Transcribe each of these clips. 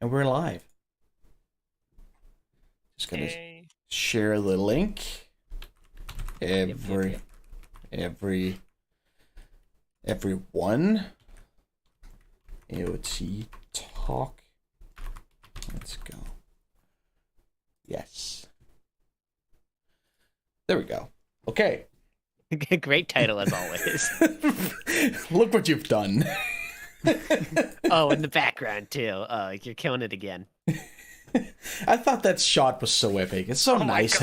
And we're live. Just gonna share the link. Everyone. AoT talk. Let's go. Yes. There we go. Okay. Great title as always. Look what you've done. Oh, in the background too. Oh, you're killing it again. I thought that shot was so epic. It's so nice.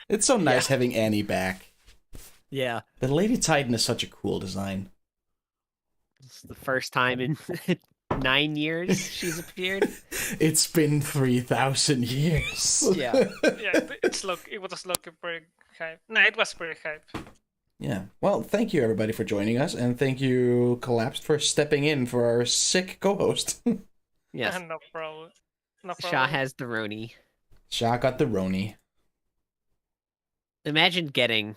It's so nice having Annie back. Yeah. The Lady Titan is such a cool design. It's the first time in 9 years she's appeared. It's been 3,000 years. Yeah. It was looking pretty hype. No, it was pretty hype. Yeah. Well, thank you everybody for joining us, and thank you Collapsed for stepping in for our sick co-host. Yes. No problem. Shaw has the Roni. Shaw got the Roni. Imagine getting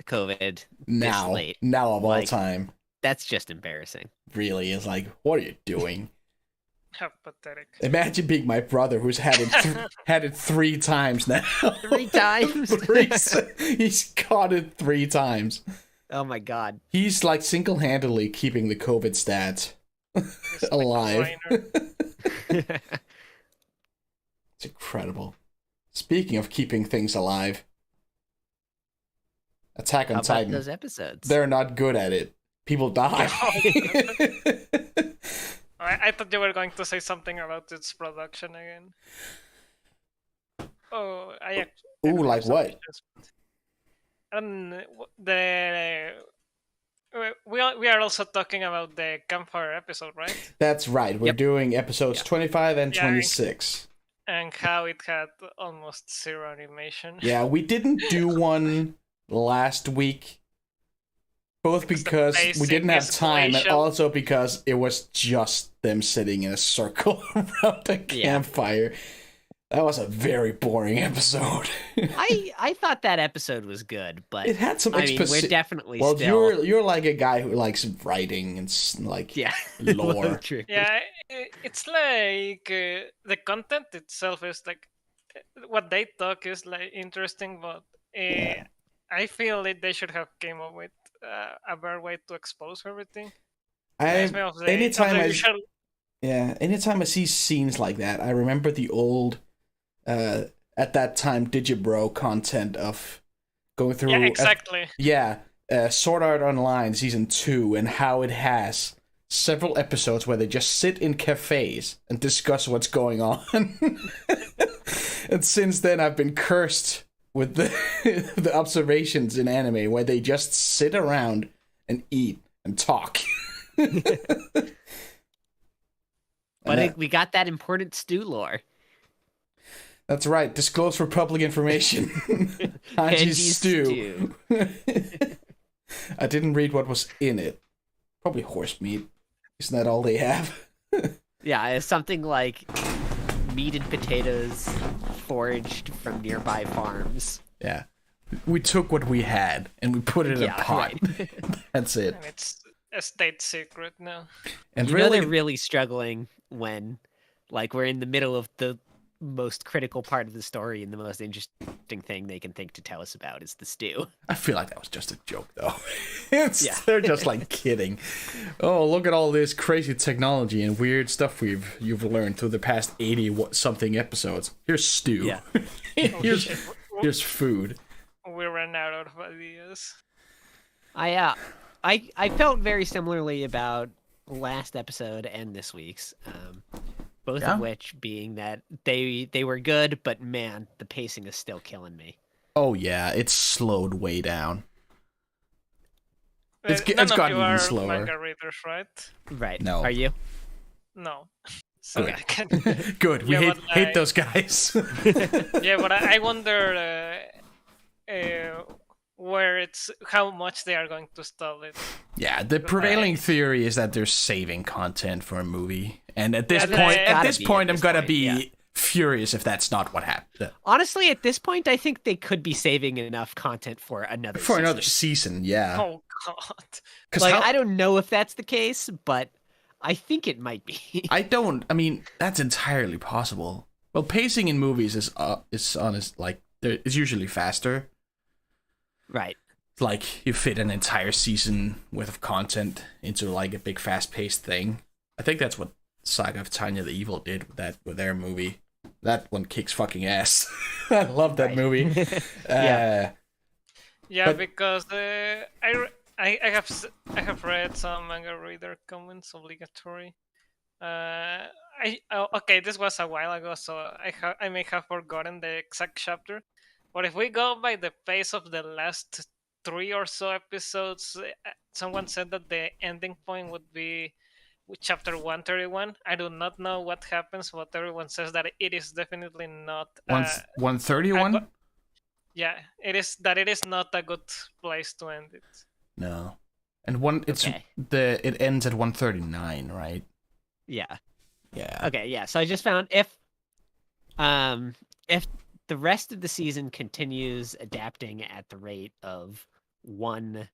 COVID this late. Now of all time. That's just embarrassing. Really, is like, what are you doing? How pathetic. Imagine being my brother who's had it had it 3 times now. 3 times? He's caught it 3 times. Oh my god. He's like single-handedly keeping the COVID stats alive. It's incredible. Speaking of keeping things alive, Attack on Titan. Those episodes. They're not good at it. People die. I thought you were going to say something about its production again. Oh, like what? We are also talking about the campfire episode, right? That's right. We're doing episodes 25 and 26. And how it had almost 0 animation. Yeah, we didn't do one last week. Both because we didn't have time, and also because it was just them sitting in a circle around a campfire. That was a very boring episode. I thought that episode was good, but it had some. we're definitely you're like a guy who likes writing and like lore. Yeah, it's like the content itself is like what they talk is like interesting, but I feel that they should have came up with a better way to expose everything. Anytime I see scenes like that, I remember the old, at that time, Digibro content of going through. Yeah, exactly. Sword Art Online Season 2, and how it has several episodes where they just sit in cafes and discuss what's going on. And since then, I've been cursed with the observations in anime where they just sit around and eat and talk. But we got that important stew lore. That's right. Disclose for public information. Hanji's stew. I didn't read what was in it. Probably horse meat. Isn't that all they have? Yeah, it's something like meat and potatoes foraged from nearby farms. Yeah. We took what we had and we put it in a pot. Right. That's it. And it's a state secret now. And they're really struggling when we're in the middle of the most critical part of the story, and the most interesting thing they can think to tell us about is the stew. I feel like that was just a joke, though. They're just like kidding. Oh, look at all this crazy technology and weird stuff you've learned through the past 80-something episodes. Here's stew. Yeah. here's food. We ran out of ideas. I felt very similarly about last episode and this week's. Both of which being that they were good, but man, the pacing is still killing me. Oh yeah, it's slowed way down. It's gotten even slower. Manga readers, right? Right. No. Are you? No. So Good. Good. We hate those guys. Yeah, but I wonder how much they are going to stall it. Yeah, the prevailing theory is that they're saving content for a movie, and at this point, I'm gonna be furious if that's not what happened. Honestly, at this point, I think they could be saving enough content for another season. Yeah. Oh god. I don't know if that's the case, but I think it might be. I mean, that's entirely possible. Well, pacing in movies is honest, like, it's usually faster. Right. Like, you fit an entire season worth of content into, like, a big fast-paced thing. I think that's what Saga of Tanya the Evil did with their movie. That one kicks fucking ass. I love that movie. Yeah, because I have read some manga reader comments, obligatory. Okay, this was a while ago, so I may have forgotten the exact chapter. But if we go by the pace of the last 3 or so episodes, someone said that the ending point would be with chapter 131. I do not know what happens, but everyone says that it is definitely not 131. Yeah, it is not a good place to end it. No, and it ends at 139, right? Yeah. Yeah. Okay, yeah. So I just found if the rest of the season continues adapting at the rate of one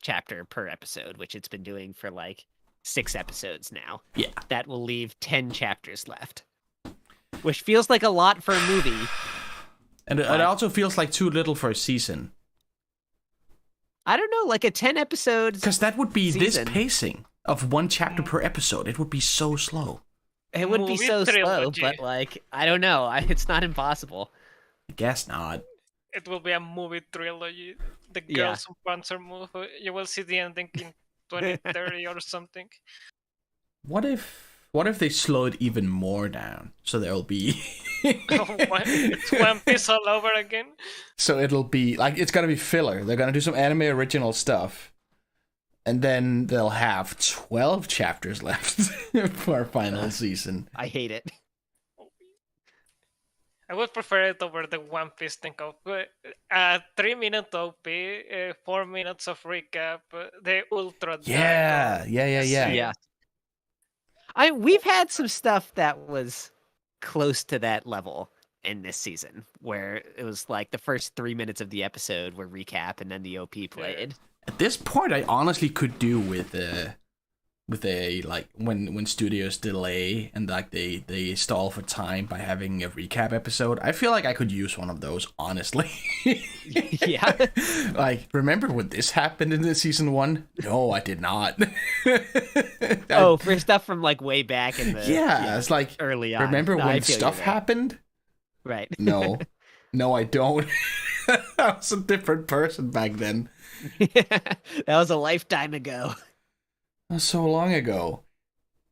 chapter per episode, which it's been doing for like 6 episodes now. Yeah. That will leave 10 chapters left. Which feels like a lot for a movie. And it also feels like too little for a season. I don't know, like a 10 episodes. Because that would be season. This pacing of one chapter per episode. It would be so slow. It would be so slow, but like, I don't know. It's not impossible. I guess not. It will be a movie trilogy. The Girls on Panzer move. You will see the ending in 2030 or something. What if they slow it even more down? So there'll be it's One Piece all over again. So it'll be like, it's gonna be filler. They're gonna do some anime original stuff, and then they'll have 12 chapters left for our final season. I hate it. I would prefer it over the One Piece thing of 3-minute OP, 4 minutes of recap, the ultra. Yeah. We've had some stuff that was close to that level in this season, where it was like the first 3 minutes of the episode were recap, and then the OP played. At this point, I honestly could do with a like when studios delay and like they stall for time by having a recap episode. I feel like I could use one of those, honestly. Yeah. Like, remember when this happened in the season 1? No, I did not. For stuff from like way back in the it's like early on. Remember when stuff happened? Right. No, I don't. I was a different person back then. That was a lifetime ago. So long ago.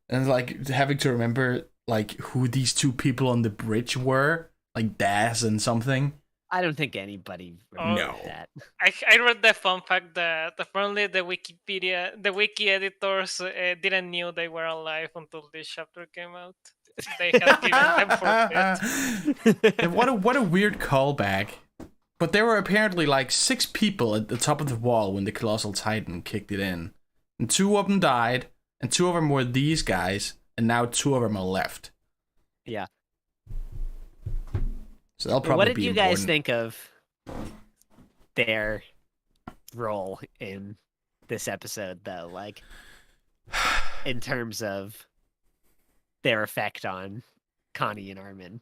And like having to remember like who these 2 people on the bridge were, like Daz and something. I don't think anybody remembers that. I read the fun fact that apparently the wiki editors didn't knew they were alive until this chapter came out. They had given them forfeit. What a weird callback. But there were apparently like 6 people at the top of the wall when the Colossal Titan kicked it in. And 2 of them died, and 2 of them were these guys, and now 2 of them are left. Yeah. So they'll probably be What did you guys important. think of their role in this episode, though? Like, in terms of their effect on Connie and Armin.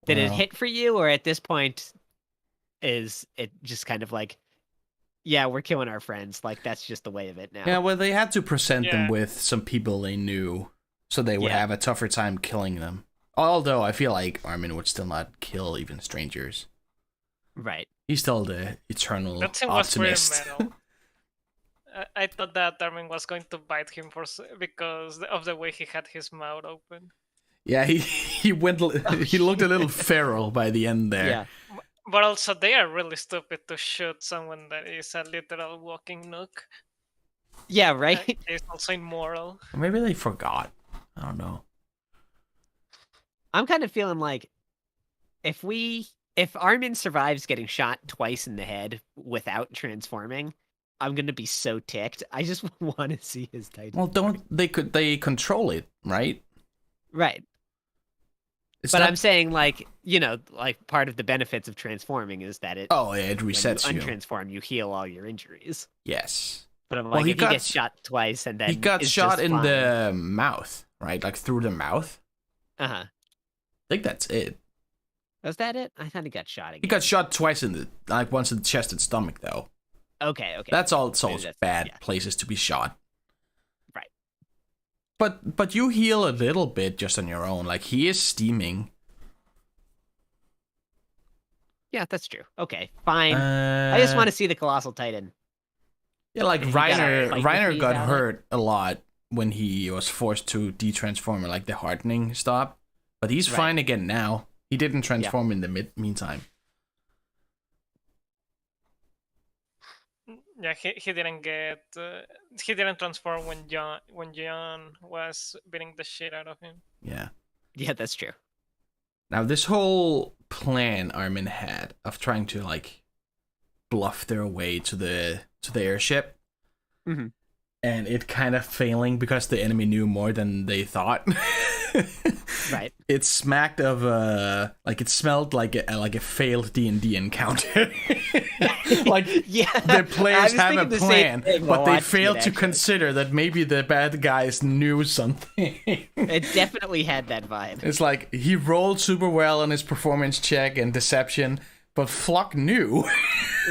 Did it hit for you, or at this point, is it just kind of like, yeah, we're killing our friends. Like, that's just the way of it now. Yeah, well, they had to present them with some people they knew, so they would have a tougher time killing them. Although, I feel like Armin would still not kill even strangers. Right. He's still the eternal that optimist. Was very metal. I thought that Armin was going to bite him because of the way he had his mouth open. Yeah, he looked a little feral by the end there. Yeah. But also, they are really stupid to shoot someone that is a literal walking nook. Yeah, right? It's also immoral. Maybe they forgot. I don't know. I'm kind of feeling like if Armin survives getting shot twice in the head without transforming, I'm gonna be so ticked. I just want to see his Titan. Well, they control it, right? Right. But I'm saying, like, you know, like part of the benefits of transforming is that it. Oh, yeah, it resets when you you. untransform, you heal all your injuries. Yes. But I'm like, Well, he if he got gets shot twice and then he got is shot just in fine. the mouth, right? Like through the mouth. Uh-huh. I think that's it. Was that it? I thought he got shot again. He got shot twice in the once in the chest and stomach though. Okay. That's all. It's Maybe all that's- bad yeah. places to be shot. Right. But you heal a little bit just on your own. Like he is steaming. Yeah, that's true. Okay, fine. I just want to see the Colossal Titan. Yeah, like You gotta Reiner. fight with Reiner me got about hurt a lot when he was forced to detransform, and like the hardening stopped. But he's Right. fine again now. He didn't transform in the meantime. Yeah, he didn't get he didn't transform when John was beating the shit out of him. Yeah. Yeah, that's true. Now this whole plan Armin had of trying to like bluff their way to the airship, Mhm. and it kind of failing because the enemy knew more than they thought. Right. It smacked of like it smelled like a failed D&D encounter. Like Yeah, the players have a thinking the same plan, thing while but they watching failed it, to actually. consider that maybe the bad guys knew something. It definitely had that vibe. It's like he rolled super well on his performance check and deception, but Floch knew.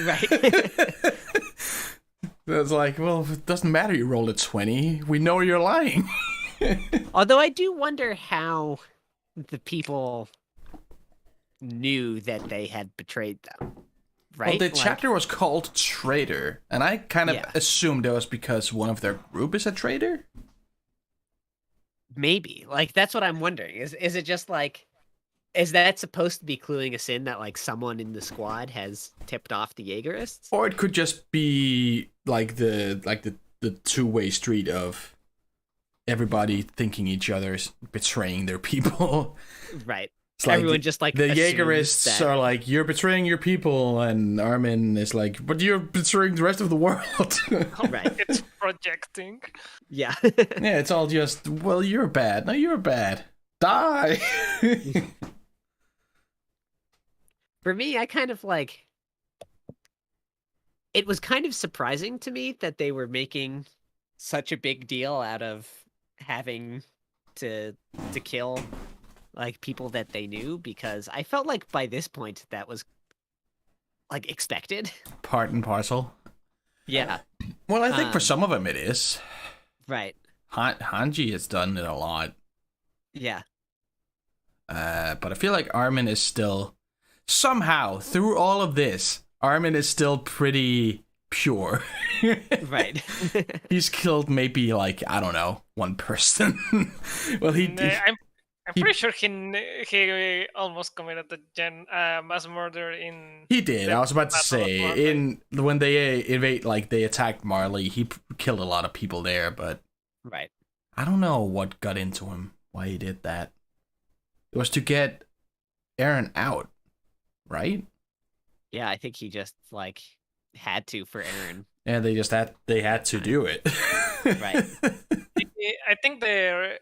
Right. It's like, well, it doesn't matter you rolled a 20. We know you're lying. Although I do wonder how the people knew that they had betrayed them. Right? Well, the Like, chapter was called Traitor, and I kind of Yeah. assumed that was because one of their group is a traitor. maybe. Like, that's what I'm wondering. Is it just like, is that supposed to be cluing us in that like someone in the squad has tipped off the Jaegerists? Or it could just be like the two-way street of everybody thinking each other's betraying their people. Right. It's like Everyone just like the assumes Jaegerists that- are like, you're betraying your people, and Armin is like, but you're betraying the rest of the world. Right. It's projecting. Yeah. Yeah, it's all just, well, you're bad. No, you're bad. Die. For me, I kind of like. It was kind of surprising to me that they were making such a big deal out of having to kill like people that they knew, because I felt like by this point that was like expected. Part and parcel. Yeah. Well, I think for Um, some of them it is. Right. Hanji has done it a lot. Yeah. But I feel like Armin is still, somehow, through all of this, Armin is still pretty pure. Right. He's killed maybe, like, I don't know, one person. Well, I'm pretty sure he almost committed a mass murder in. he did. I was about to Battle of say, Marley. when they attacked Marley, he killed a lot of people there, but Right. I don't know what got into him, why he did that. It was to get Eren out, right? Yeah, I think he just like had to for Eren. Yeah, they had to do it. Right. I think the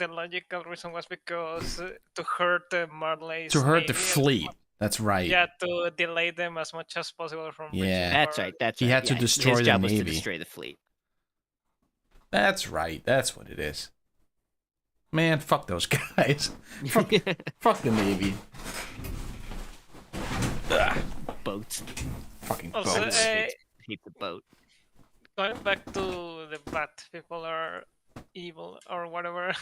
logical reason was because to hurt Marley's To hurt the navy, fleet. That's right. Yeah, to delay them as much as possible from. Yeah. reaching That's power. right. That's He right. had to yeah, destroy his the job was to Navy. destroy the fleet. That's right. That's what it is. Man, fuck those guys. Fuck the Navy. Ugh, Boats. fucking Also, boats. Hate the boat. going back to the bad people are evil or whatever,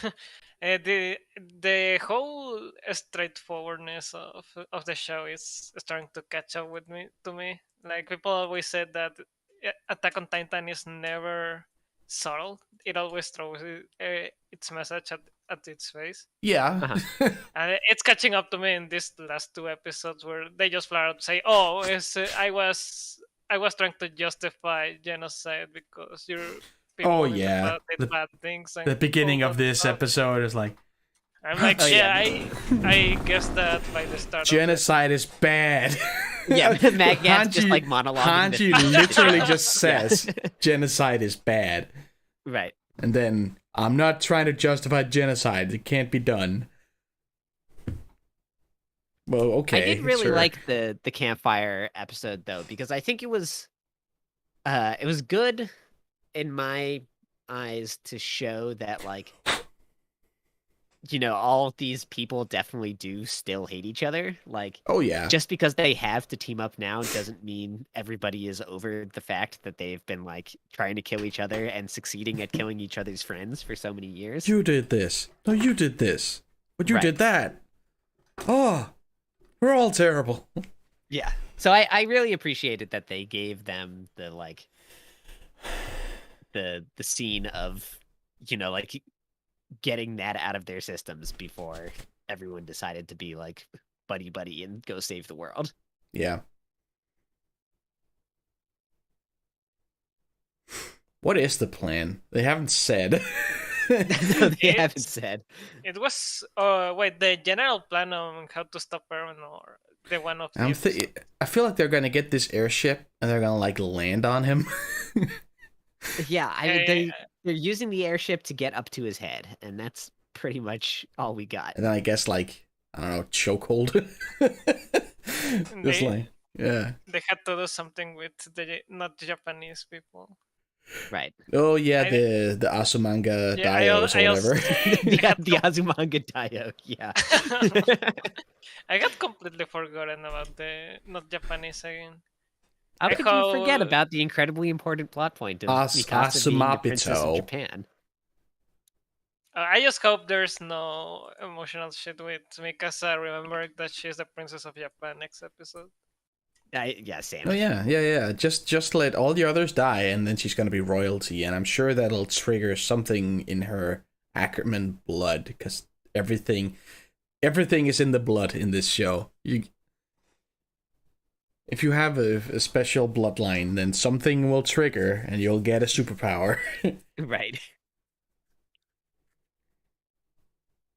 the whole straightforwardness of the show is starting to catch up with me. To me, like people always said that Attack on Titan is never subtle. It always throws its message at its face. Yeah. And it's catching up to me in these last two episodes where they just flat out say, "Oh, I was trying to justify genocide because you're people Oh, in the yeah. past did bad things." And The beginning all of that this stuff." episode is like, I'm like, Oh, yeah, yeah. I guess that by the start. genocide is bad. Yeah, Magnat's just Hanji- like monologuing. Hanji literally just says genocide is bad. Right. And then, I'm not trying to justify genocide. It can't be done. Well, okay. I did really sure. like the campfire episode though, because I think it was It was good in my eyes to show that, like, all of these people definitely do still hate each other. Like, Oh yeah. just because they have to team up now doesn't mean everybody is over the fact that they've been, like, trying to kill each other and succeeding at killing each other's friends for so many years. You did this. No, you did this. But you Right. did that. Oh, we're all terrible. Yeah. So I really appreciated that they gave them the, like, the scene of, like, getting that out of their systems before everyone decided to be like buddy and go save the world. Yeah. What is the plan? They haven't said. No, they haven't said. It was the general plan on how to stop Aaron, or the one of the I feel like they're gonna get this airship and they're gonna like land on him. Yeah, they're using the airship to get up to his head, and that's pretty much all we got. And then I guess like I don't know, chokehold. Just like yeah. They had to do something with the not Japanese people. Right. Oh yeah, the Asumanga Dios or whatever. the Azumanga Dio, yeah. I got completely forgotten about the not Japanese again. How could you forget about the incredibly important plot point of Mikasa being the princess of Japan? I just hope there's no emotional shit with Mikasa remembering that she's the princess of Japan next episode. Yeah, same. Oh yeah. Just let all the others die, and then she's gonna be royalty, and I'm sure that'll trigger something in her Ackerman blood, because everything is in the blood in this show. If you have a special bloodline, then something will trigger, and you'll get a superpower. Right.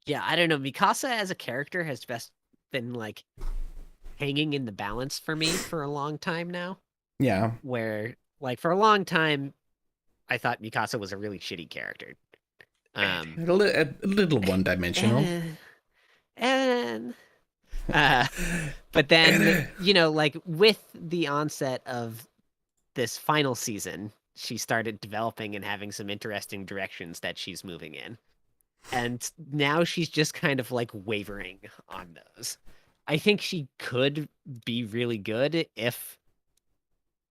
Yeah, I don't know. Mikasa as a character has just been, like, hanging in the balance for me for a long time now. Yeah. Where, like, for a long time, I thought Mikasa was a really shitty character. A little one-dimensional. But then, like, with the onset of this final season, she started developing and having some interesting directions that she's moving in. And now she's just kind of, like, wavering on those. I think she could be really good if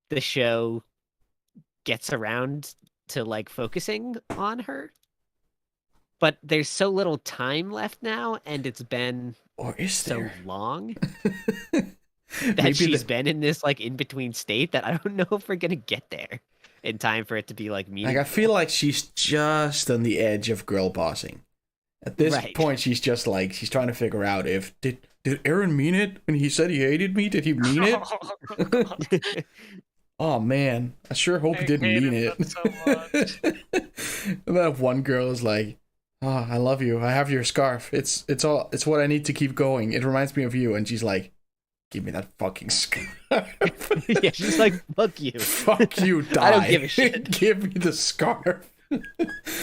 the show gets around to, like, focusing on her. But there's so little time left now, and it's been so long that she's been in this, like, in-between state that I don't know if we're gonna get there in time for it to be, like, meaningful. Like, I feel like she's just on the edge of girl bossing. At this point, she's just like, she's trying to figure out if, did Aaron mean it when he said he hated me? Did he mean it? Oh man, I sure hope he didn't mean it. So much. And that one girl is like, "Oh, I love you. I have your scarf. It's what I need to keep going. It reminds me of you." And she's like, "Give me that fucking scarf." Yeah, she's like, "Fuck you. Fuck you, die. I don't give a shit. Give me the scarf."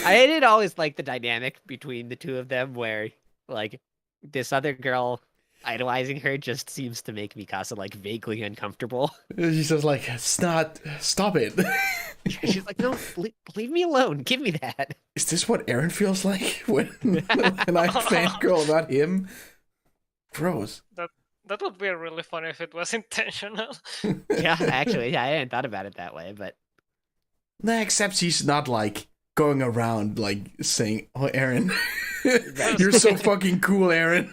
I did always like the dynamic between the two of them where, like, this other girl idolizing her just seems to make Mikasa, like, vaguely uncomfortable. She says, like, stop it. She's like, "No, leave me alone. Give me that." Is this what Aaron feels like when I fangirl about him? Gross. That would be really funny if it was intentional. Yeah, actually, I hadn't thought about it that way, but... Nah, except she's not, like, going around, like, saying, "Oh, Aaron, you're so fucking cool, Aaron."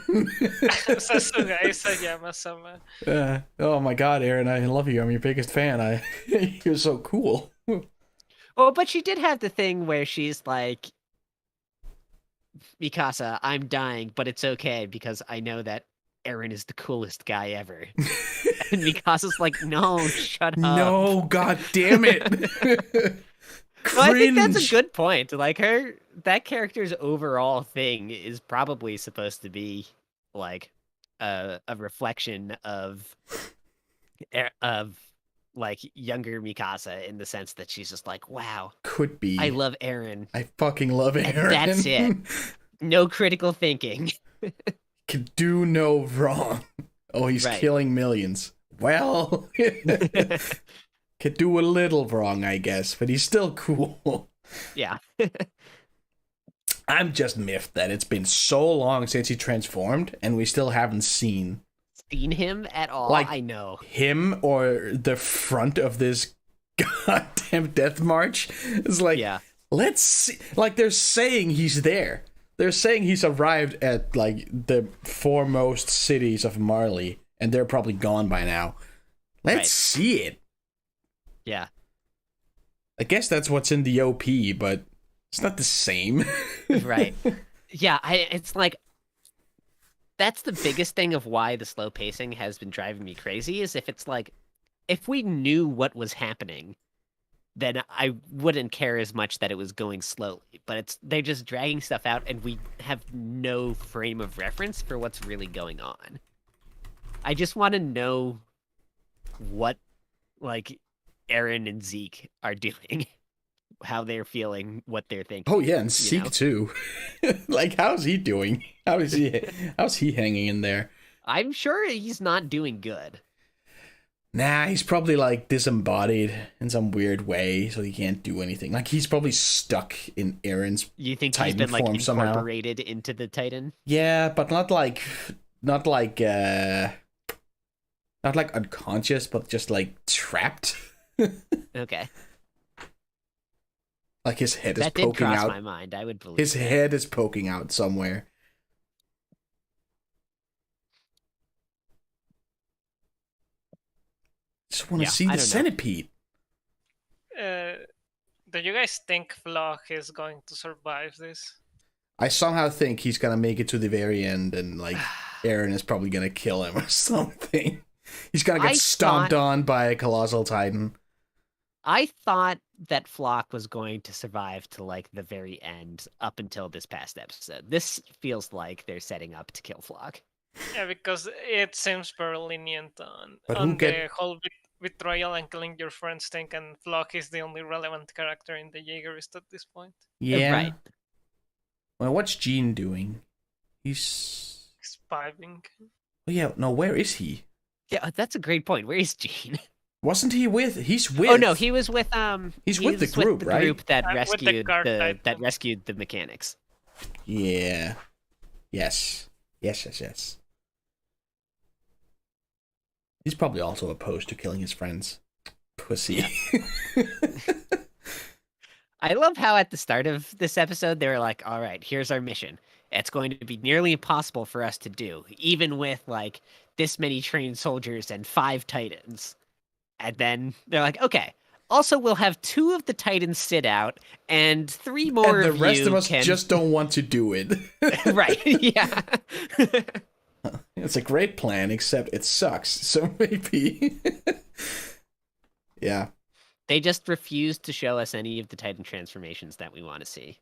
Oh my god, Aaron, I love you. I'm your biggest fan. You're so cool. Well, but she did have the thing where she's like, "Mikasa, I'm dying, but it's okay because I know that Aaron is the coolest guy ever." And Mikasa's like, "No, shut up. No, god damn it." Well, I think that's a good point. Like, that character's overall thing is probably supposed to be like a reflection of like younger Mikasa, in the sense that she's just like, "Wow, could be. I love Aaron. I fucking love Aaron. And that's it. No critical thinking. Can do no wrong. Oh, he's killing millions. Well, can could do a little wrong, I guess, but he's still cool. Yeah. I'm just miffed that it's been so long since he transformed, and we still haven't seen him at all. Like, I know him or the front of this goddamn death march. It's like, yeah. let's see. Like, they're saying he's there. They're saying he's arrived at like the foremost cities of Marley, and they're probably gone by now. Let's see it. Yeah. I guess that's what's in the OP, but it's not the same. Right. Yeah, it's like, that's the biggest thing of why the slow pacing has been driving me crazy, is if it's like, if we knew what was happening, then I wouldn't care as much that it was going slowly. But they're just dragging stuff out, and we have no frame of reference for what's really going on. I just want to know what, like, Eren and Zeke are doing. How they're feeling, what they're thinking. Oh yeah, and Zeke too. Like, how's he doing? How's he hanging in there? I'm sure he's not doing good. Nah, he's probably like disembodied in some weird way, so he can't do anything. Like, he's probably stuck in Eren's You think Titan he's been like form somehow. incorporated into the Titan? Yeah, but not like unconscious, but just like trapped. Okay. Like, his head is That did poking cross out. my mind. I would believe His head is poking out somewhere. Just want to see the centipede. Do you guys think Floch is going to survive this? I somehow think he's gonna make it to the very end, and like Eren is probably gonna kill him or something. He's gonna get stomped on by a colossal titan. I thought that Floch was going to survive to like the very end, up until this past episode. This feels like they're setting up to kill Floch. Yeah, because it seems very lenient on But the whole betrayal and killing your friends thing, and Floch is the only relevant character in the Jaegerist at this point. Yeah. Right. Well, what's Jean doing? He's Spiving. Oh yeah, no, where is he? Yeah, that's a great point. Where is Jean? Wasn't he with? He's with. Oh no, he was with He's with the group, right? Group that that rescued the mechanics. Yeah. Yes. He's probably also opposed to killing his friends. Pussy. I love how at the start of this episode they were like, all right, here's our mission. It's going to be nearly impossible for us to do, even with like this many trained soldiers and 5 titans. And then they're like, okay, also we'll have 2 of the titans sit out and 3 more and the rest of us can... just don't want to do it. Right, yeah. It's a great plan, except it sucks. So maybe... Yeah. They just refused to show us any of the Titan transformations that we want to see.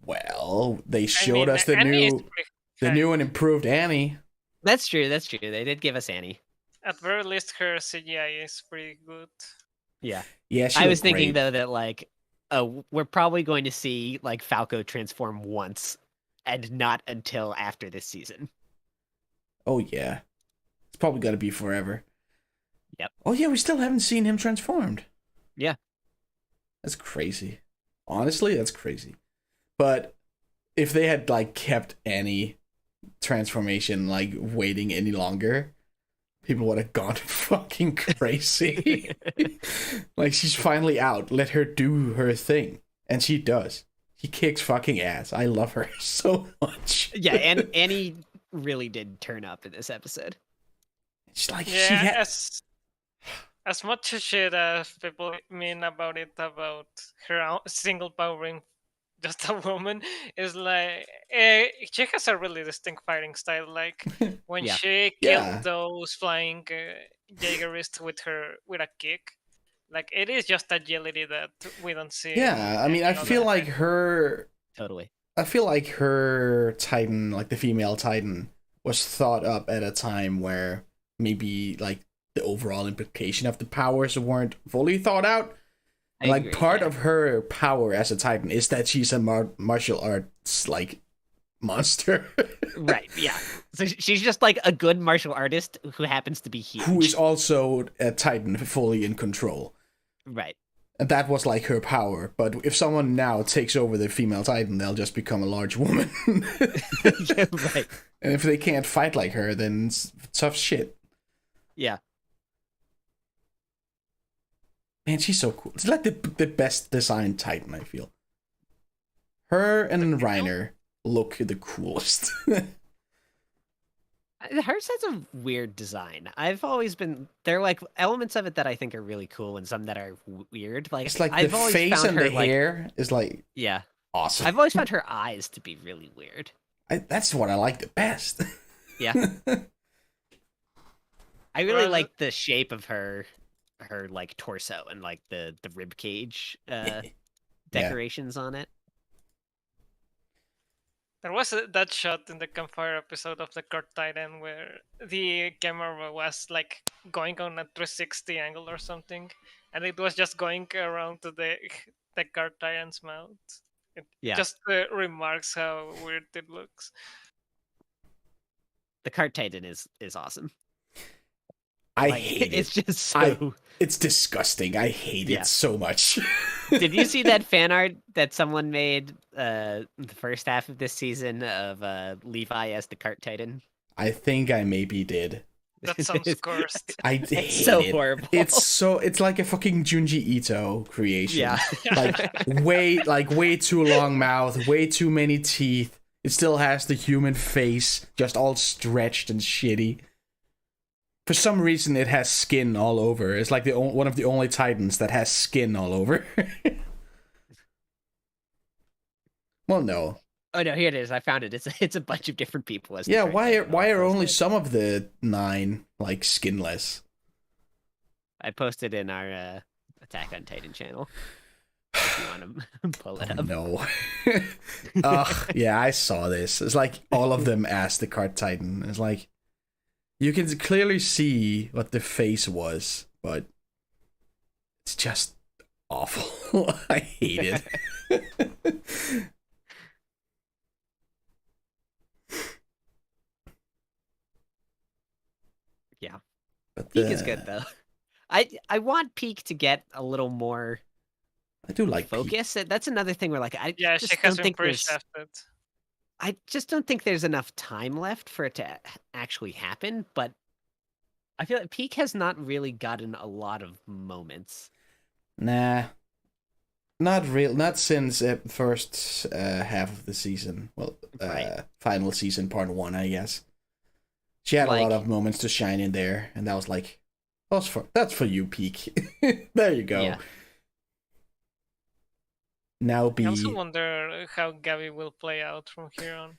Well, they showed us the new and improved Annie. That's true. They did give us Annie. At very least, her CGI is pretty good. Yeah. Yeah, I was thinking, though, that, like, we're probably going to see, like, Falco transform once, and not until after this season. Oh, yeah. It's probably got to be forever. Yep. Oh, yeah, we still haven't seen him transformed. Yeah. That's crazy. Honestly, that's crazy. But if they had, like, kept Annie transformation, like, waiting any longer, people would have gone fucking crazy. Like, she's finally out. Let her do her thing. And she does. She kicks fucking ass. I love her so much. Yeah, and Annie really did turn up in this episode. She's like, yeah, as much shit as people mean about it, about her single powering just a woman, is like, she has a really distinct fighting style. Like, when she killed those flying Jaegerists with a kick, like, it is just agility that we don't see. Yeah, I mean, I feel like her... Totally. I feel like her Titan, like the female Titan, was thought up at a time where maybe, like, the overall implication of the powers weren't fully thought out. Like, part of her power as a Titan is that she's a martial arts, like, monster. Right, yeah. So she's just like a good martial artist who happens to be huge. Who is also a Titan fully in control. Right. And that was like her power. But if someone now takes over the female Titan, they'll just become a large woman. Yeah, right. And if they can't fight like her, then it's tough shit. Yeah. Man, she's so cool. It's like the best designed Titan, I feel. Her and Reiner look the coolest. Hers has a weird design. I've always been there are like elements of it that I think are really cool and some that are weird. Like It's like I've the always face found and her, the like, hair is like yeah. awesome. I've always found her eyes to be really weird. That's what I like the best. Yeah. I really like the shape of her like torso and like the rib cage decorations on it. There was that shot in the campfire episode of the Court Titan where the camera was like going on a 360 angle or something, and it was just going around to the Court Titan's mouth. It just remarks how weird it looks. The Cart Titan is awesome. I hate it. It's just so... It's disgusting. I hate it so much. Did you see that fan art that someone made the first half of this season of Levi as the Cart Titan? I think I maybe did. That sounds cursed. I hate it's so it. horrible. It's like a fucking Junji Ito creation. Yeah. way too long mouth, way too many teeth. It still has the human face, just all stretched and shitty. For some reason, it has skin all over. It's like one of the only Titans that has skin all over. Well, no. Oh no, here it is. I found it. It's a bunch of different people. As why are only some of the 9 like skinless? I posted in our Attack on Titan channel. If you want to pull it up. No. Yeah, I saw this. It's like all of them as the Cart Titan. It's like you can clearly see what the face was, but it's just awful. I hate it. Yeah. But Peak is good though. I want Peak to get a little more I do like focus. Peak. That's another thing where like she has been pre-shafted. I just don't think there's enough time left for it to actually happen, but I feel like Peak has not really gotten a lot of moments. Nah. Not since first half of the season. Well, final season, part 1, I guess. She had a lot of moments to shine in there, and that was like, that's for you, Peak. There you go. Yeah. Now I also wonder how Gabby will play out from here on.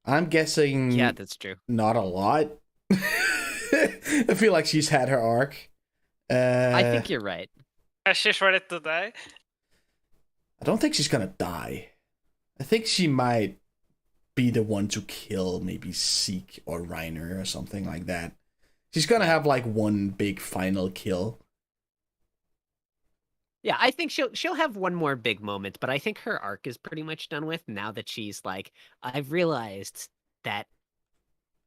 I'm guessing. Yeah, that's true. Not a lot. I feel like she's had her arc. I think you're right. She's ready to die. I don't think she's gonna die. I think she might be the one to kill maybe Zeke or Reiner or something like that. She's gonna have like one big final kill. Yeah, I think she'll have one more big moment, but I think her arc is pretty much done with now that she's like, I've realized that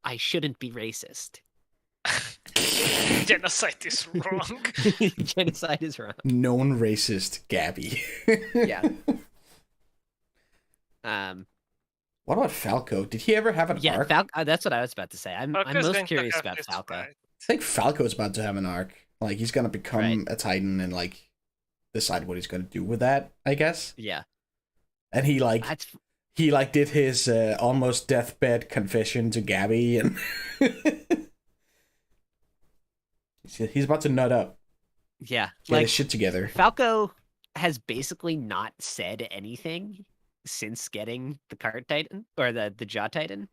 I shouldn't be racist. Genocide is wrong. Genocide is wrong. Known racist Gabby. Yeah. What about Falco? Did he ever have an arc? Yeah, that's what I was about to say. I'm most curious about Falco. Right. I think Falco's about to have an arc. Like he's gonna become a Titan and like decide what he's gonna do with that, I guess. Yeah. And he did his almost deathbed confession to Gabby, and he's about to nut up. Yeah, Get his shit together. Falco has basically not said anything since getting the Cart Titan or the Jaw Titan.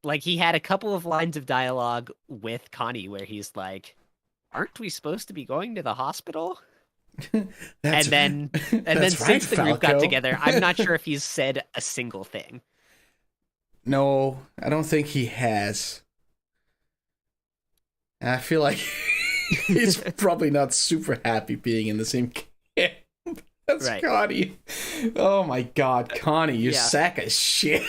Like he had a couple of lines of dialogue with Connie where he's like, "Aren't we supposed to be going to the hospital?" and then since the group got together, I'm not sure if he's said a single thing. No, I don't think he has. And I feel like he's probably not super happy being in the same camp That's Right. Connie. Oh my god, Connie, you Yeah. sack of shit.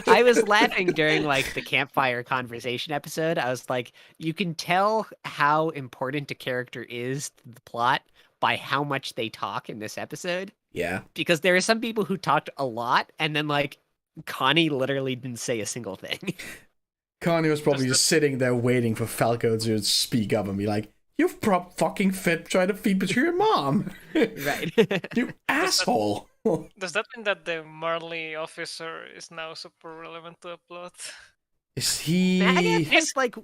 I was laughing during like the campfire conversation episode. I was like, you can tell how important a character is to the plot by how much they talk in this episode. Yeah. Because there are some people who talked a lot, and then like Connie literally didn't say a single thing. Connie was probably Does just sitting there waiting for Falco to speak up and be like, "You've fucking fit trying to feed between your mom." Right. You asshole. Does that mean that the Marley officer is now super relevant to the plot? Is he... Magath has like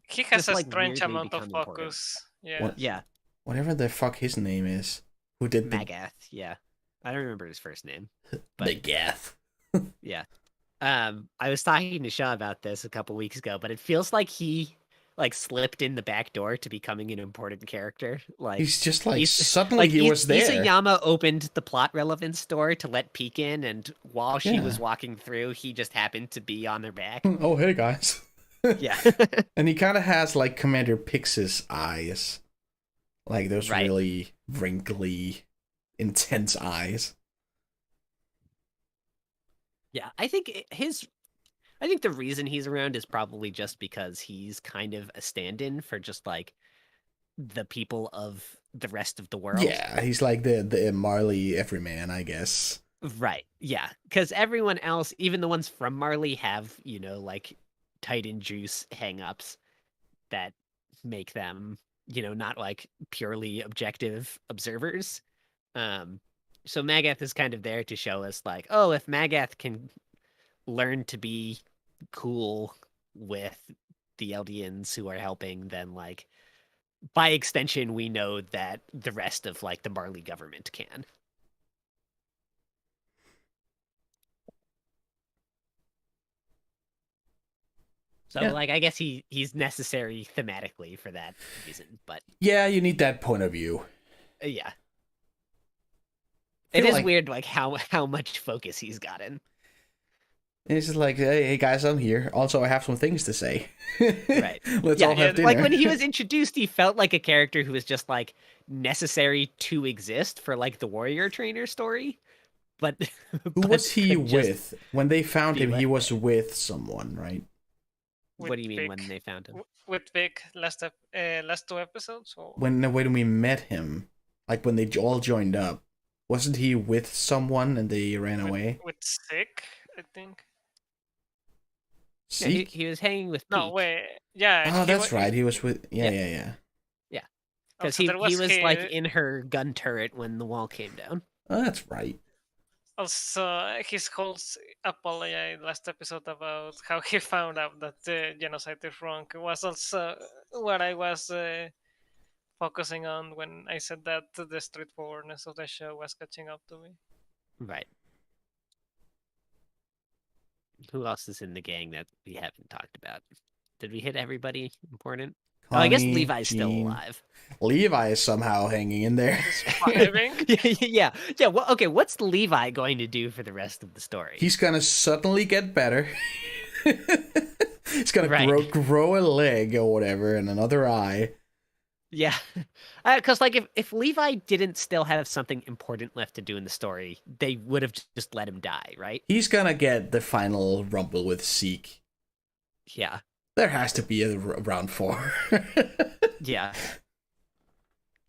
He has Just, a like, strange weirdly amount of become important. focus. Yeah. What? yeah, Whatever the fuck his name is. Who did the... Magath, yeah. I don't remember his first name. But The Gath. yeah. I was talking to Shaw about this a couple weeks ago, but it feels like he like slipped in the back door to becoming an important character. Like He's just like, he's- suddenly he was there. Isayama opened the plot relevance door to let Peek in, and while she Yeah. was walking through, he just happened to be on their back. Oh, hey guys. Yeah. And he kind of has like Commander Pix's eyes. Like those Right. really wrinkly, intense eyes. Yeah, I think the reason he's around is probably just because he's kind of a stand-in for just like the people of the rest of the world. Yeah, he's like the Marley everyman, I guess. Right. Yeah, because everyone else, even the ones from Marley, have like Titan juice hang-ups that make them not like purely objective observers. So Magath is kind of there to show us like, oh, if Magath can learn to be cool with the Eldians who are helping, then like by extension we know that the rest of like the Marley government can. So Yeah. like I guess he's necessary thematically for that reason, but Yeah, you need that point of view. yeah. Feel It is like- weird like how much focus he's gotten. And it's just like, hey guys, I'm here. Also, I have some things to say. Right. Let's all have dinner. Like when he was introduced, he felt like a character who was just like necessary to exist for like the warrior trainer story. But Who was he could just- with? When they found be him, he left was with someone, right? What do you mean Vic. when they found him? With Vic last two episodes? Or... When we met him, like when they all joined up, wasn't he with someone and they ran away? With Sick, I think. Yeah, he, Zeke? he was hanging with No, Peak. wait. Yeah. Oh, he that's wa- right. He was with... Yeah. Because also, he there was he- like in her gun turret when the wall came down. Oh, that's right. Also, his whole apology last episode about how he found out that genocide is wrong was also what I was focusing on when I said that the straightforwardness of the show was catching up to me. Right. Who else is in the gang that we haven't talked about? Did we hit everybody important? Oh, I guess Connie, Levi's still Jean. alive. Levi is somehow hanging in there. Surviving? yeah. Well, okay, what's Levi going to do for the rest of the story? He's gonna suddenly get better. He's gonna Right. grow a leg or whatever and another eye. Yeah. Because, like, if Levi didn't still have something important left to do in the story, they would have just let him die, right? He's gonna get the final rumble with Zeke. Yeah. There has to be a round 4. Yeah.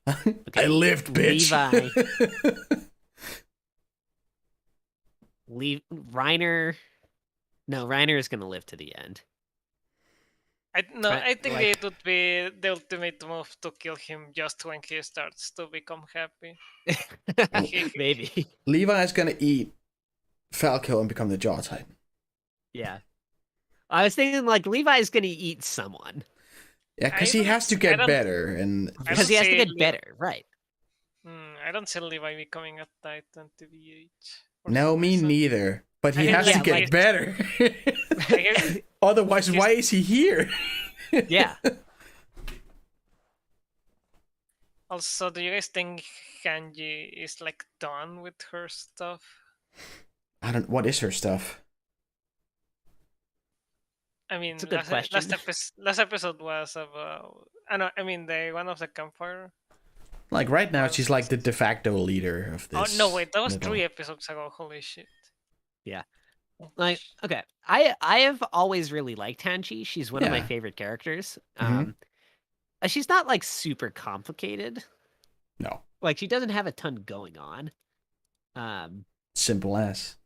I lived, bitch. Reiner. No, Reiner is going to live to the end. I think like- it would be the ultimate move to kill him just when he starts to become happy. Maybe. Levi's gonna eat Falco and become the Jaw Titan. Yeah. I was thinking, like, Levi's going to eat someone. Yeah, because I he don't- has to I get don't- better, and I Because he don't has to see get better, right? I don't see Levi becoming a Titan to TBH. for no, some me reason. neither. But he I has mean, to yeah, get like- better. I guess- Otherwise, why is he here? Yeah. Also, do you guys think Kanji is like done with her stuff? I don't. What is her stuff? I mean, It's a good question. last episode was about. I know. I mean, the one of the campfire. Like right now, she's like the de facto leader of Oh this. no, wait, that was little- 3 episodes ago. Holy shit. Yeah. Like, okay, I have always really liked Hanchi. She's one of my Yeah. favorite characters. Mhm. She's not like super complicated. No, Like, she doesn't have a ton going on. simple as.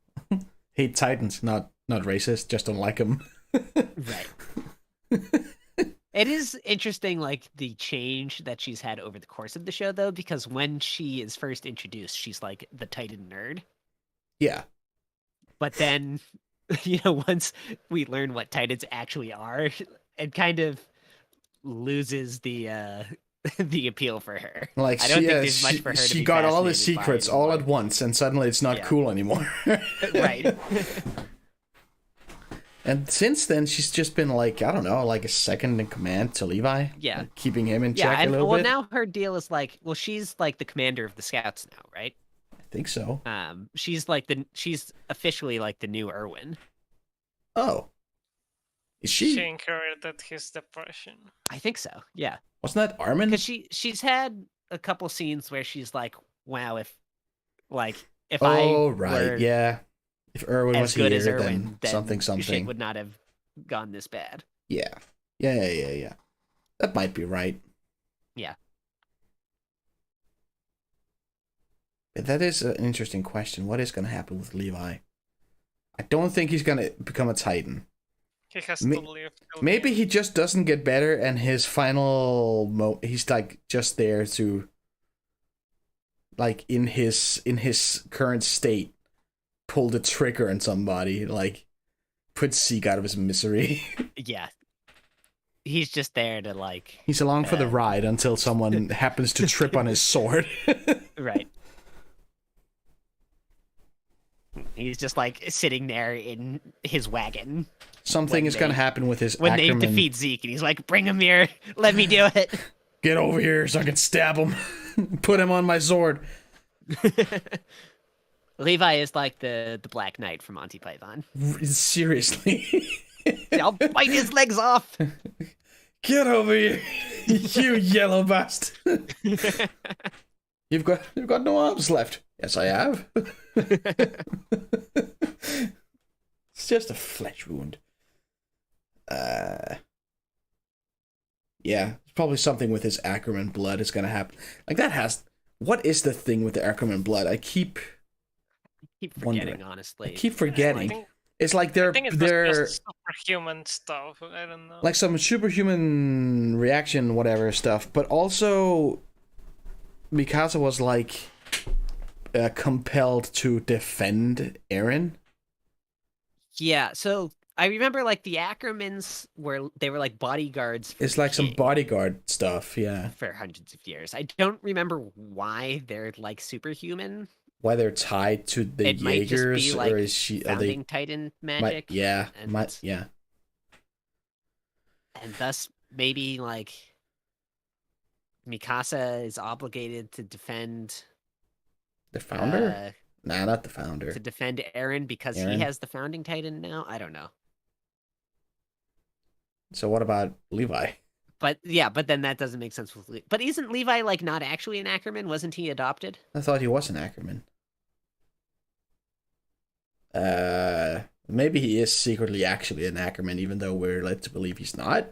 Hate Titans, not racist. Just don't like them. Right. It is interesting, like, the change that she's had over the course of the show, though, because when she is first introduced, she's like the Titan nerd. Yeah. But then, once we learn what Titans actually are, it kind of loses the the appeal for her. Like I don't think there's much for her to she be got all the fascinated by secrets all anymore. at once, and suddenly it's not Yeah. cool anymore. Right. And since then, she's just been like, I don't know, like a second in command to Levi. Yeah. Like, keeping him in Yeah, check a and little well, bit. now her deal is like, well, she's like the commander of the scouts now, right? I think so. She's she's officially like the new Erwin. Oh. Is She she? inherited his depression. I think so. Yeah, Wasn't that Armin? because she's had a couple scenes where she's like, wow, if I Oh, right. were Yeah. If Erwin as was good here, as Erwin, then something, shit something. would not have gone this bad. Yeah. Yeah. That might be right. Yeah. But that is an interesting question. What is going to happen with Levi? I don't think he's going to become a Titan. He has Ma- to live. till Maybe the he just doesn't get better, and his final he's like just there to, like, in his current state, pull the trigger on somebody, like put Zeke out of his misery. Yeah, he's just there to like, He's along for the ride until someone happens to trip on his sword. right. He's just like sitting there in his wagon Something When is going to they- happen with his when Ackerman. they defeat Zeke, and he's like, "Bring him here, let me do it." Get over here so I can stab him. Put him on my sword. Levi is like the Black Knight from Monty Python. Seriously. I'll bite his legs off. Get over here, you yellow bastard. You've got no arms left. Yes, I have. It's just a flesh wound. Yeah, it's probably something with his Ackerman blood is gonna happen. Like that has. What is the thing with the Ackerman blood? I keep Forgetting, Wondering. honestly. forgetting. I think, It's like I they're think it's just superhuman stuff. I don't know. like some superhuman reaction, whatever stuff, but also Mikasa was like compelled to defend Eren. Yeah, so I remember like the Ackermans were like bodyguards for It's the like some king bodyguard stuff, yeah. for hundreds of years. I don't remember why they're like superhuman. Why they're tied to the It might just Jaegers, be like or is she? Are founding they? Titan Might, magic. yeah, and, might, yeah. and thus maybe like Mikasa is obligated to defend The founder? uh, Nah, not the founder. to defend Eren because Eren? he has the founding Titan now. I don't know. So what about Levi? But yeah, but then that doesn't make sense with But isn't Levi like not actually an Ackerman? Wasn't he adopted? I thought he was an Ackerman. Maybe he is secretly actually an Ackerman, even though we're led to believe he's not.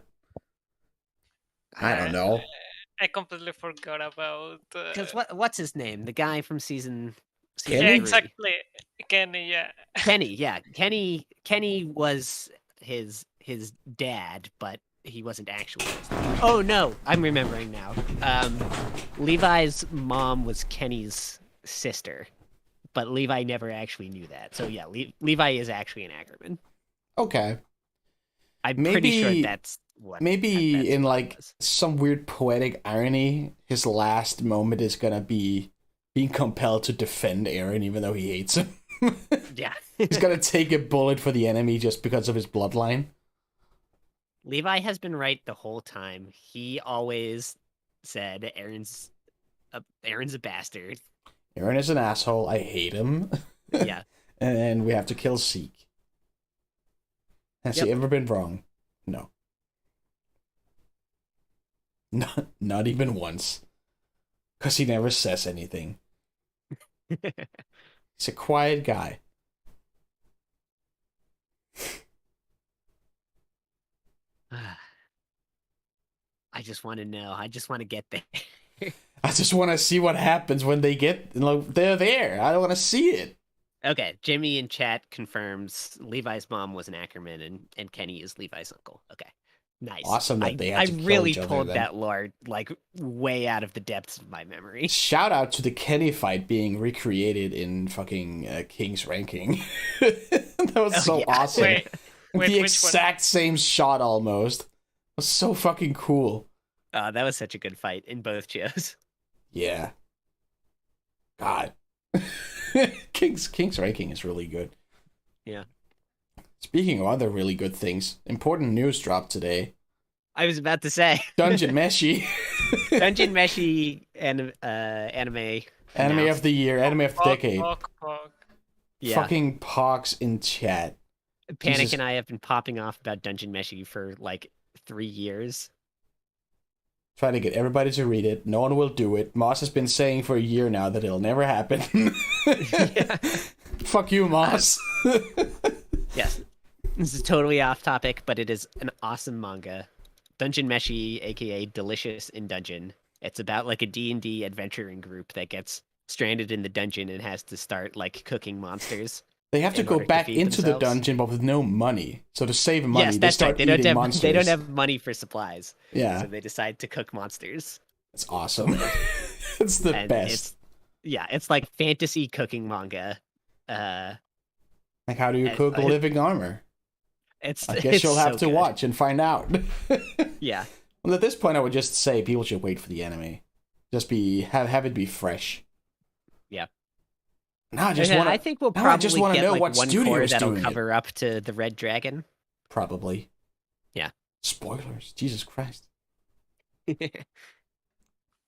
I don't know. I completely forgot about. Because what's his name? The guy from season Yeah, Kenny? exactly. Kenny, yeah. Kenny, yeah. Kenny was his dad, but he wasn't actually his dad. Oh no, I'm remembering now. Levi's mom was Kenny's sister, but Levi never actually knew that. So yeah, Levi is actually an Ackerman. Okay. I'm pretty sure Maybe- that's what. Maybe that's in what it like was. some weird poetic irony, his last moment is gonna be being compelled to defend Eren even though he hates him. Yeah. He's gonna take a bullet for the enemy just because of his bloodline. Levi has been right the whole time. He always said Aaron's a bastard. Eren is an asshole. I hate him. Yeah. And we have to kill Zeke. Has he Yep. ever been wrong? No. Not even once. Because he never says anything. He's a quiet guy. I just want to know. I just want to get there. I just want to see what happens when they get, like, they're there. I don't want to see it. Okay, Jimmy in chat confirms Levi's mom was an Ackerman and Kenny is Levi's uncle. Okay, nice. Awesome that they had to kill really each other pulled then. that lore like way out of the depths of my memory. Shout out to the Kenny fight being recreated in fucking King's Ranking. That was so awesome. Wait, The which one? exact same shot almost. It was so fucking cool. That was such a good fight in both shows. Yeah. God. King's Ranking is really good. Yeah. Speaking of other really good things, important news dropped today. I was about to say Dungeon Meshi. Dungeon Meshi and anime. Anime announced. of the year, anime of the decade. Pog. Yeah. Fucking Pogs in chat. Panic Jesus. and I have been popping off about Dungeon Meshi for like 3 years. Trying to get everybody to read it. No one will do it. Moss has been saying for a year now that it'll never happen. Fuck you, Moss. Yes. This is totally off topic, but it is an awesome manga. Dungeon Meshi, aka Delicious in Dungeon. It's about like a D&D adventuring group that gets stranded in the dungeon and has to start like cooking monsters. They have to In go order to back feed into themselves. the dungeon, but with no money. So to save money, Yes, they that's start right. They don't eating have monsters. they don't have money for supplies. Yeah, So they decide to cook monsters. it's awesome. It's the And best. It's like fantasy cooking manga. Like, how do you and- cook living armor? It's I guess it's you'll have so to good. watch and find out. Yeah. Well, at this point, I would just say people should wait for the anime. Just have it be fresh. Yeah. No, I just Yeah, want. I think we'll now I just probably wanna get know like what one studio core is that'll doing it. cover up to the Red Dragon. Probably. Yeah. Spoilers. Jesus Christ. Uh,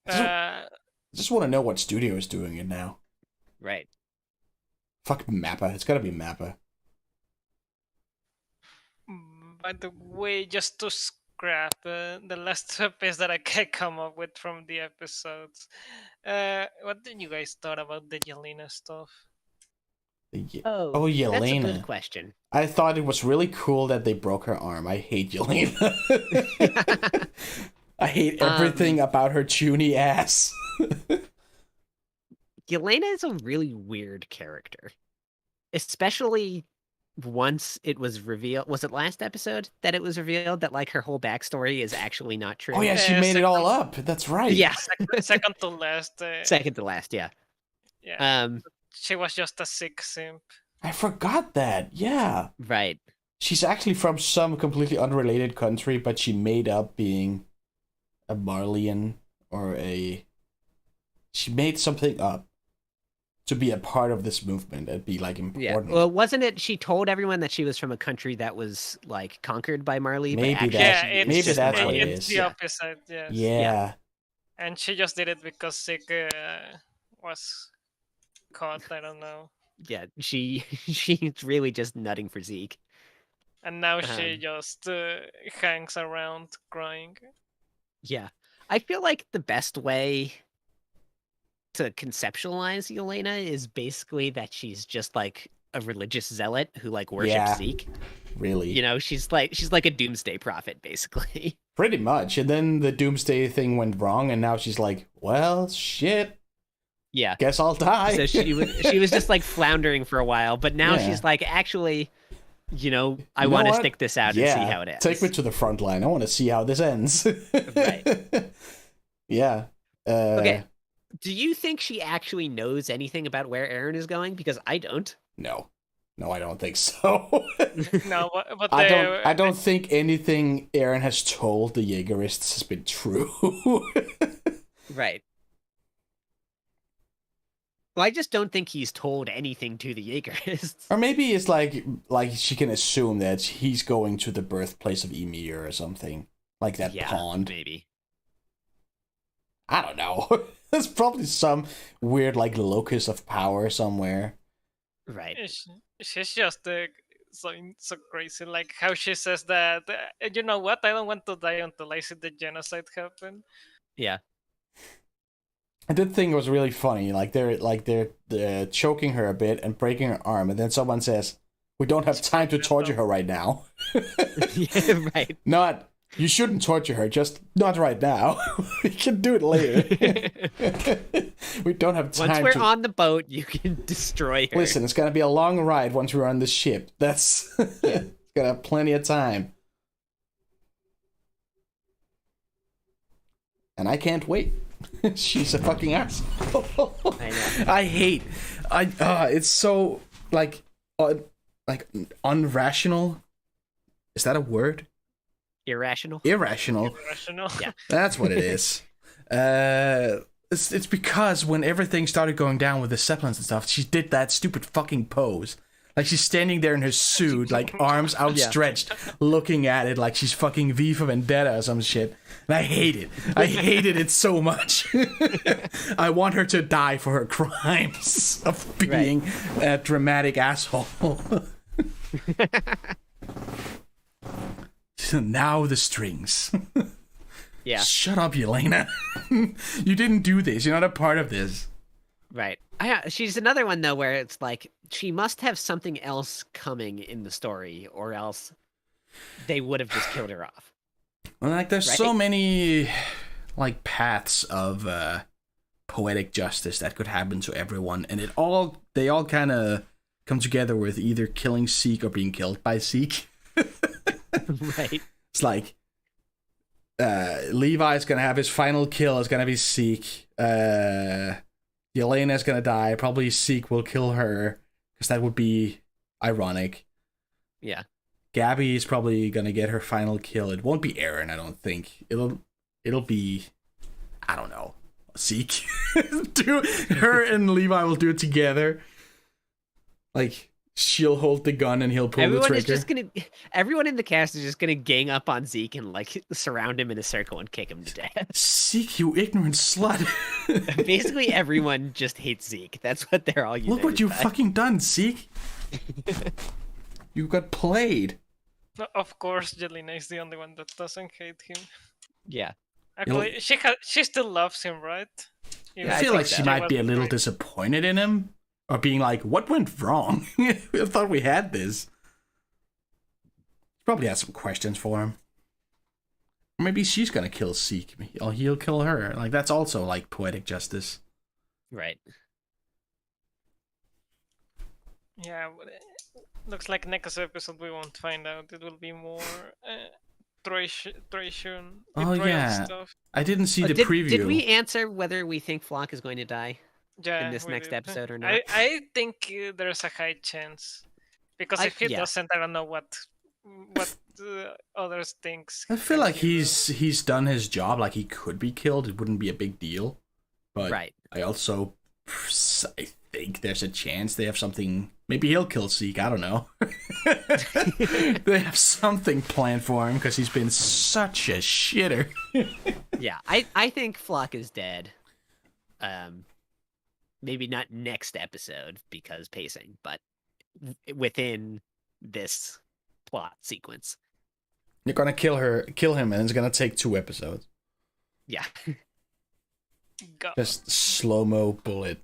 I just want to know what studio is doing it now. Right. Fuck Mappa. It's gotta be Mappa. by the way, just to scrap the last piece that I can come up with from the episodes. What did you guys thought about the Yelena stuff? Oh, That's a Yelena. good question. I thought it was really cool that they broke her arm. I hate Yelena. I hate everything about her chuny ass. Yelena is a really weird character. Especially once it was revealed. Was it last episode that it was revealed that like her whole backstory is actually not true? Oh yeah, she made it all up. That's right. Yeah. Second to last. Second to last, yeah. Yeah. She was just a sick simp. I forgot that. Yeah. Right. She's actually from some completely unrelated country, but she made up being a Marleyan or a... She made something up to be a part of this movement and be, like, Yeah. important. Well, wasn't it she told everyone that she was from a country that was like conquered by Marley? Maybe but actually that's- she Yeah, was maybe just that's what Marley. it it's is. the opposite, yes. Yeah. And she just did it because Sick was caught, I don't know. Yeah, she's really just nutting for Zeke. And now she Um, just hangs around crying. Yeah. I feel like the best way to conceptualize Yelena is basically that she's just like a religious zealot who like worships Yeah. Zeke. Really. You know, she's like a doomsday prophet, basically. Pretty much. And then the doomsday thing went wrong, and now she's like, well, shit. Yeah. Guess I'll die. So she was just like floundering for a while, but now Yeah. she's like, actually, you know, I You know want to what? stick this out and see how it ends. Take me to the front line. I want to see how this ends. Right. Yeah. Okay. Do you think she actually knows anything about where Aaron is going? Because I don't. No. No, I don't think so. No, but I don't think anything Aaron has told the Jaegerists has been true. Right. Well, I just don't think he's told anything to the Jaegerists. Or maybe it's like she can assume that he's going to the birthplace of Ymir or something. Like that pond. Maybe. I don't know. There's probably some weird like locus of power somewhere. Right. she's just so crazy. Like how she says that, you know what? I don't want to die until I see the genocide happen. Yeah. I did think it was really funny. Like they're choking her a bit and breaking her arm, and then someone says, "We don't have time to torture her right now." Yeah, right. Not, you shouldn't torture her, just not right now. We can do it later. We don't have time. Once we're on the boat, you can destroy her. Listen, it's gonna be a long ride once we're on the ship. That's it's gonna have plenty of time. And I can't wait. She's a fucking ass. I know. I hate. It's so like unrational. Is that a word? Irrational. Irrational. Rational. Yeah. That's what it is. It's because when everything started going down with the Zeppelins and stuff, she did that stupid fucking pose. Like she's standing there in her suit, like arms outstretched, looking at it like she's fucking V for Vendetta or some shit. And I hate it. I hated it so much. I want her to die for her crimes of being a dramatic asshole. So now the strings. Yeah. Shut up, Yelena. You didn't do this. You're not a part of this. Right. She's another one though where it's like she must have something else coming in the story, or else they would have just killed her off. Well, like there's so many like paths of poetic justice that could happen to everyone, and they all kind of come together with either killing Zeke or being killed by Zeke. Right. It's like Levi's gonna have his final kill is gonna be Zeke. Yelena's gonna die. Probably Zeke will kill her, because that would be ironic. Yeah. Gabby is probably gonna get her final kill. It won't be Eren, I don't think. It'll be, I don't know, Zeke. Her and Levi will do it together. Like she'll hold the gun and he'll pull the trigger. Everyone in the cast is just gonna gang up on Zeke and like surround him in a circle and kick him to death. Zeke, you ignorant slut. Basically, everyone just hates Zeke. That's what they're all. Look what you've fucking done, Zeke. You got played. No, of course, Jelena is the only one that doesn't hate him. Yeah. Actually, she still loves him, right? I feel like she might be a little disappointed in him. Or being like, what went wrong? I thought we had this. She probably has some questions for him. Or maybe she's gonna kill Zeke. Or he'll kill her. Like, that's also, like, poetic justice. Right. Yeah, looks like next episode we won't find out. It will be more Troyshun. Oh, yeah. Stuff. I didn't see the preview. Did we answer whether we think Floch is going to die? Yeah, in this next episode or not? I think there's a high chance, because if he doesn't, I don't know what others think. I feel like he's done his job. Like he could be killed. It wouldn't be a big deal. But I think there's a chance they have something. Maybe he'll kill Zeke. I don't know. They have something planned for him because he's been such a shitter. Yeah, I think Floch is dead. Maybe not next episode because pacing, but within this plot sequence. You're gonna kill him, and it's gonna take 2 episodes. Yeah. Just slow-mo bullet.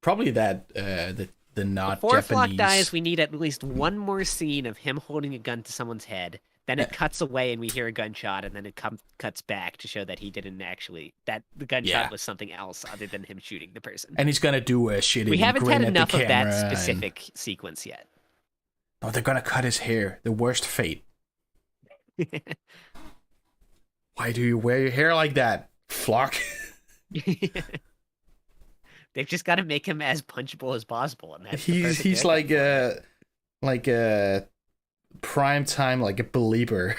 Probably that the not Before Japanese. Floch dies, we need at least one more scene of him holding a gun to someone's head. Then it cuts away and we hear a gunshot, and then it cuts back to show that he didn't actually, that the gunshot was something else other than him shooting the person. And he's gonna do a shitty. We haven't had enough of that specific sequence yet. Oh, they're gonna cut his hair. The worst fate. Why do you wear your hair like that, Floch? They've just got to make him as punchable as possible, and that's he's like a prime time, like a Belieber.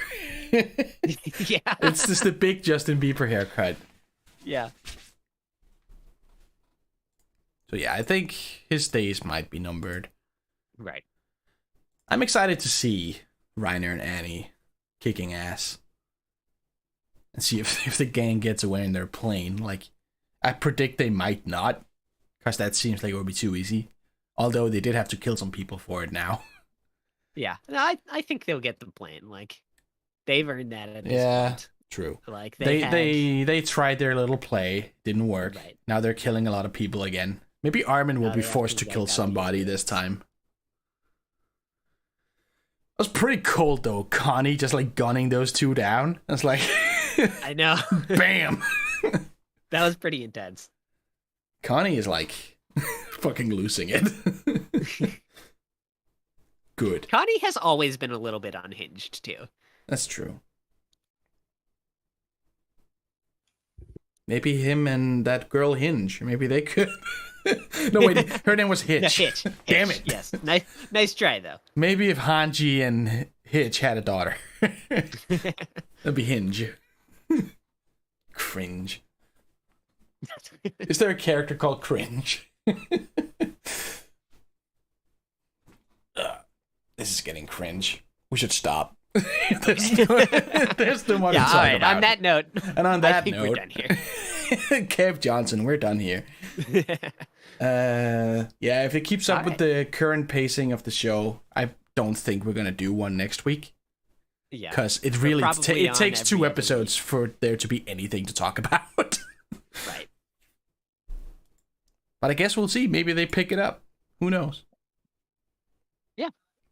Yeah, it's just a big Justin Bieber haircut. Yeah. So yeah, I think his days might be numbered. Right. I'm excited to see Reiner and Annie kicking ass and see if the gang gets away in their plane. Like, I predict they might not, because that seems like it would be too easy. Although they did have to kill some people for it now. Yeah, no, I think they'll get the plane. Like, they've earned that at this point. True. Like They tried their little play, didn't work. Right. Now they're killing a lot of people again. Maybe Armin will Now be they have forced to to kill wipe out somebody the this time. It was pretty cold though. Connie just like gunning those two down. It's like, I know. bam. That was pretty intense. Connie is like fucking losing it. Good. Connie has always been a little bit unhinged too. That's true. Maybe him and that girl Hinge. Maybe they could. No, wait. Her name was Hitch. No, Hitch. Damn Hitch, it. Yes. Nice try though. Maybe if Hanji and Hitch had a daughter. That'd be Hinge. Cringe. Is there a character called Cringe? This is getting cringe. We should stop. there's too much to Yeah, talk all right. about. On that note, And on I that think note, we're done here. Kev Johnson, we're done here. Yeah, if it keeps up with the current pacing of the show, I don't think we're gonna do one next week. Yeah, Because it We're really probably it on takes every 2 other episodes for there to be anything to talk about. right. But I guess we'll see. Maybe they pick it up. Who knows? Yeah.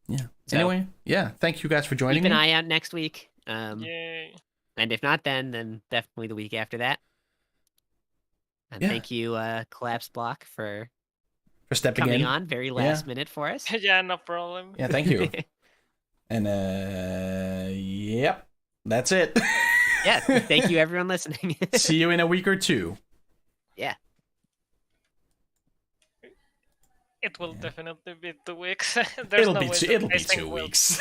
Yeah. So- Anyway, yeah. Thank you guys for joining Keep an me. eye out next week. Yay. And if not, then definitely the week after that. And Yeah. thank you, Collapse Block, for For stepping coming in. on very last minute for us. Yeah, no problem. Yeah, thank you. And yep. That's it. Yeah, thank you everyone listening. See you in a week or 2. Yeah. It will Yeah. definitely be 2 weeks. There's no way It'll be that 2 pacing will- weeks.